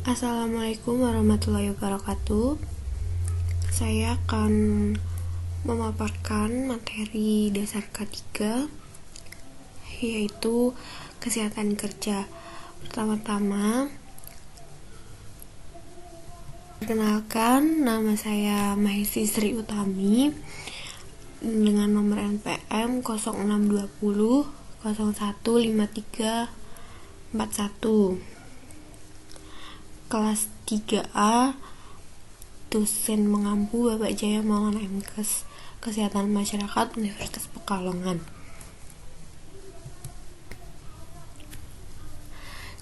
Assalamualaikum warahmatullahi wabarakatuh. Saya akan memaparkan materi dasar K3, yaitu kesehatan kerja. Pertama-tama, perkenalkan, nama saya Mahesi Sri Utami dengan nomor NPM 0620 015341. Kelas 3A, dosen mengampu Bapak Jaya Maulana MKes Kesehatan Masyarakat Universitas Pekalongan.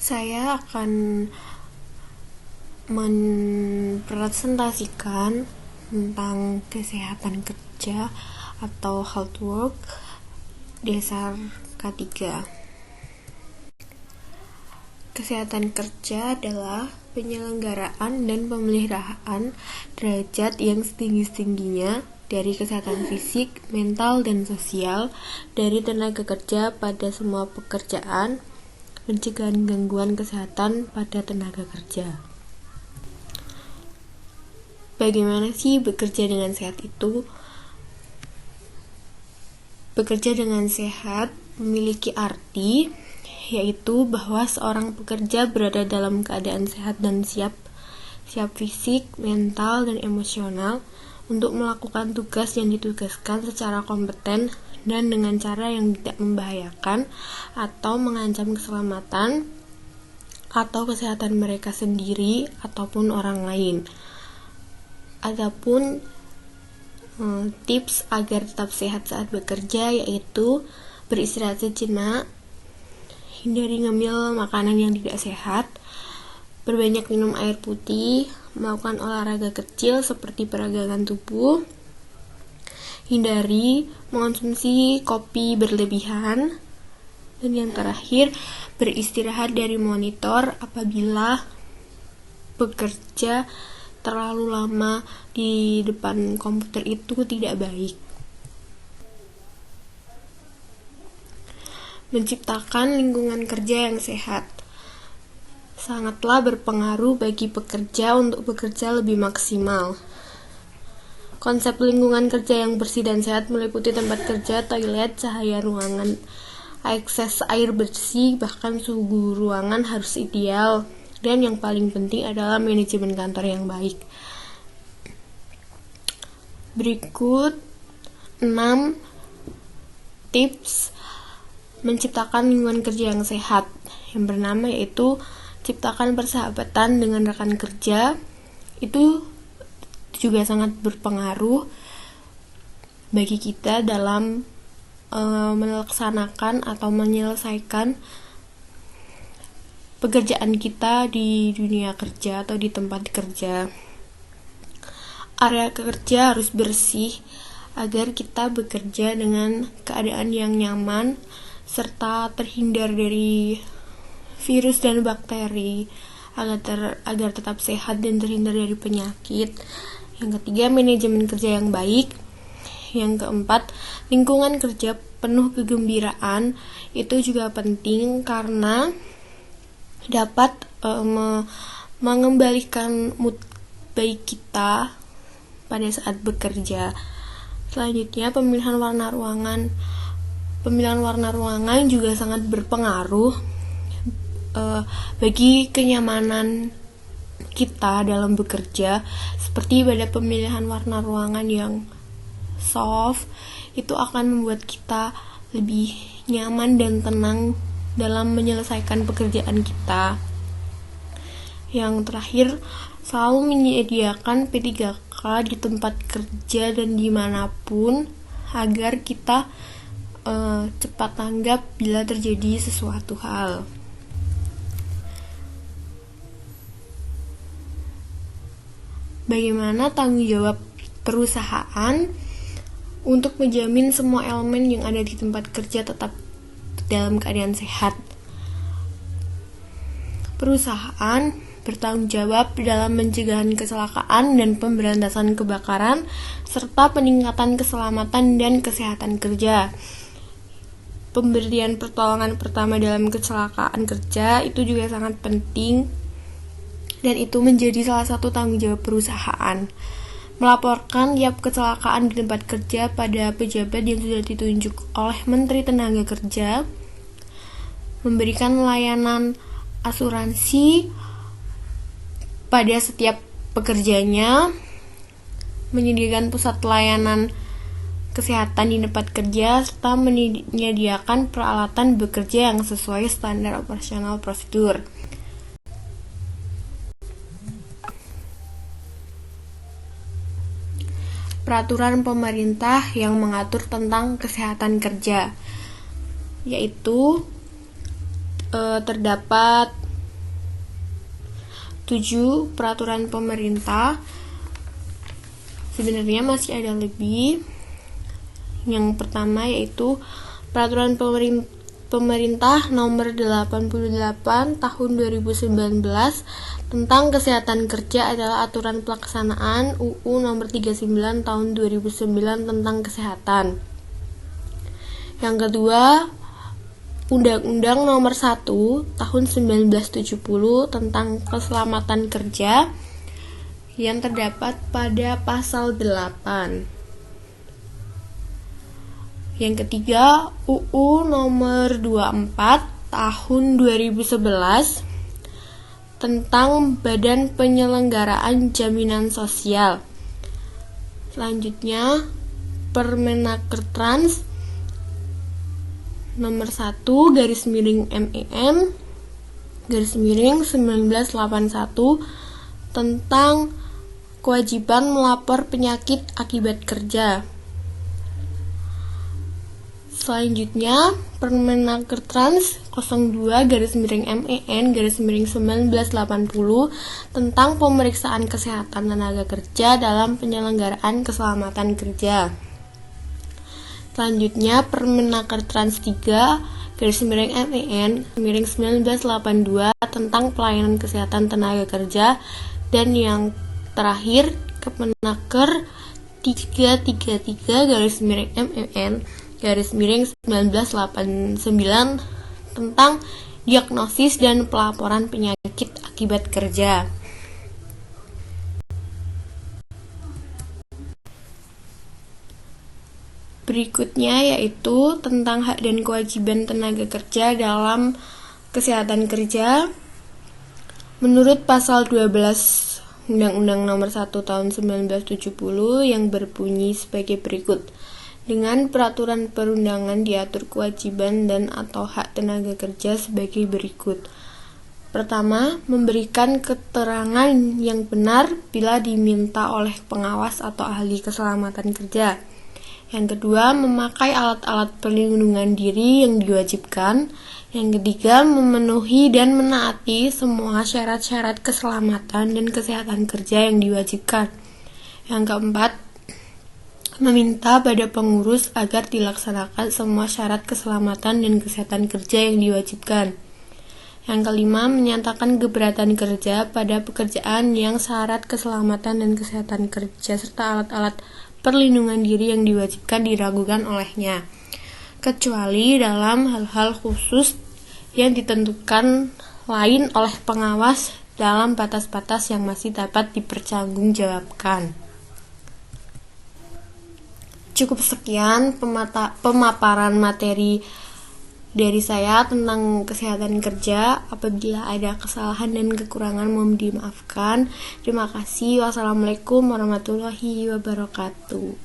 Saya akan mempresentasikan tentang kesehatan kerja atau health work dasar K3. Kesehatan kerja adalah penyelenggaraan dan pemeliharaan derajat yang setinggi-tingginya dari kesehatan fisik, mental, dan sosial dari tenaga kerja pada semua pekerjaan, pencegahan gangguan kesehatan pada tenaga kerja. Bagaimana sih bekerja dengan sehat itu? Bekerja dengan sehat memiliki arti yaitu bahwa seorang pekerja berada dalam keadaan sehat dan siap fisik, mental, dan emosional untuk melakukan tugas yang ditugaskan secara kompeten dan dengan cara yang tidak membahayakan atau mengancam keselamatan atau kesehatan mereka sendiri ataupun orang lain. Adapun tips agar tetap sehat saat bekerja yaitu beristirahat sejenak, hindari ngemil makanan yang tidak sehat, berbanyak minum air putih, melakukan olahraga kecil seperti peregangan tubuh, hindari mengonsumsi kopi berlebihan, dan yang terakhir, beristirahat dari monitor apabila bekerja terlalu lama di depan komputer itu tidak baik. Menciptakan lingkungan kerja yang sehat sangatlah berpengaruh bagi pekerja untuk bekerja lebih maksimal. Konsep lingkungan kerja yang bersih dan sehat meliputi tempat kerja, toilet, cahaya ruangan, akses air bersih, bahkan suhu ruangan harus ideal, dan yang paling penting adalah manajemen kantor yang baik. Berikut 6 tips menciptakan lingkungan kerja yang sehat yang bernama yaitu ciptakan persahabatan dengan rekan kerja. Itu juga sangat berpengaruh bagi kita dalam melaksanakan atau menyelesaikan pekerjaan kita di dunia kerja atau di tempat kerja. Area kerja harus bersih agar kita bekerja dengan keadaan yang nyaman serta terhindar dari virus dan bakteri agar tetap sehat dan terhindar dari penyakit. Yang ketiga, manajemen kerja yang baik. Yang keempat, lingkungan kerja penuh kegembiraan. Itu juga penting karena dapat mengembalikan mood baik kita pada saat bekerja. Selanjutnya, pemilihan warna ruangan. Pemilihan warna ruangan juga sangat berpengaruh bagi kenyamanan kita dalam bekerja, seperti pada pemilihan warna ruangan yang soft, itu akan membuat kita lebih nyaman dan tenang dalam menyelesaikan pekerjaan kita. Yang terakhir, selalu menyediakan P3K di tempat kerja dan dimanapun agar kita cepat tanggap bila terjadi sesuatu hal. Bagaimana tanggung jawab perusahaan untuk menjamin semua elemen yang ada di tempat kerja tetap dalam keadaan sehat? Perusahaan bertanggung jawab dalam pencegahan kecelakaan dan pemberantasan kebakaran serta peningkatan keselamatan dan kesehatan kerja. Pemberian pertolongan pertama dalam kecelakaan kerja itu juga sangat penting dan itu menjadi salah satu tanggung jawab perusahaan. Melaporkan tiap kecelakaan di tempat kerja pada pejabat yang sudah ditunjuk oleh Menteri Tenaga Kerja, memberikan layanan asuransi pada setiap pekerjanya, menyediakan pusat layanan kesehatan di tempat kerja, serta menyediakan peralatan bekerja yang sesuai standar operasional prosedur. Peraturan pemerintah yang mengatur tentang kesehatan kerja, yaitu terdapat 7 peraturan pemerintah. Sebenarnya masih ada lebih. Yang pertama yaitu Peraturan Pemerintah Nomor 88 Tahun 2019 tentang Kesehatan Kerja adalah aturan pelaksanaan UU Nomor 39 Tahun 2009 tentang kesehatan. Yang kedua, Undang-Undang Nomor 1 Tahun 1970 tentang Keselamatan Kerja yang terdapat pada pasal 8. Yang ketiga, UU Nomor 24 Tahun 2011 tentang Badan Penyelenggaraan Jaminan Sosial. Selanjutnya, Permenakertrans Nomor 1 /MEN /1981 tentang kewajiban melapor penyakit akibat kerja. Selanjutnya, Permenakertrans 02/MEN /1980 tentang pemeriksaan kesehatan tenaga kerja dalam penyelenggaraan keselamatan kerja. Selanjutnya, Permenakertrans 3/MEN /1982 tentang pelayanan kesehatan tenaga kerja, dan yang terakhir, Kemenaker 333/MEN /1989 tentang diagnosis dan pelaporan penyakit akibat kerja. Berikutnya yaitu tentang hak dan kewajiban tenaga kerja dalam kesehatan kerja. Menurut pasal 12 Undang-Undang Nomor 1 Tahun 1970 yang berbunyi sebagai berikut. Dengan peraturan perundangan diatur kewajiban dan atau hak tenaga kerja sebagai berikut. Pertama, memberikan keterangan yang benar bila diminta oleh pengawas atau ahli keselamatan kerja. Yang kedua, memakai alat-alat perlindungan diri yang diwajibkan. Yang ketiga, memenuhi dan menaati semua syarat-syarat keselamatan dan kesehatan kerja yang diwajibkan. Yang keempat, meminta pada pengurus agar dilaksanakan semua syarat keselamatan dan kesehatan kerja yang diwajibkan. Yang kelima, menyatakan keberatan kerja pada pekerjaan yang syarat keselamatan dan kesehatan kerja serta alat-alat perlindungan diri yang diwajibkan diragukan olehnya, kecuali dalam hal-hal khusus yang ditentukan lain oleh pengawas dalam batas-batas yang masih dapat dipertanggungjawabkan. Cukup sekian pemaparan materi dari saya tentang kesehatan kerja. Apabila ada kesalahan dan kekurangan mohon dimaafkan. Terima kasih. Wassalamualaikum warahmatullahi wabarakatuh.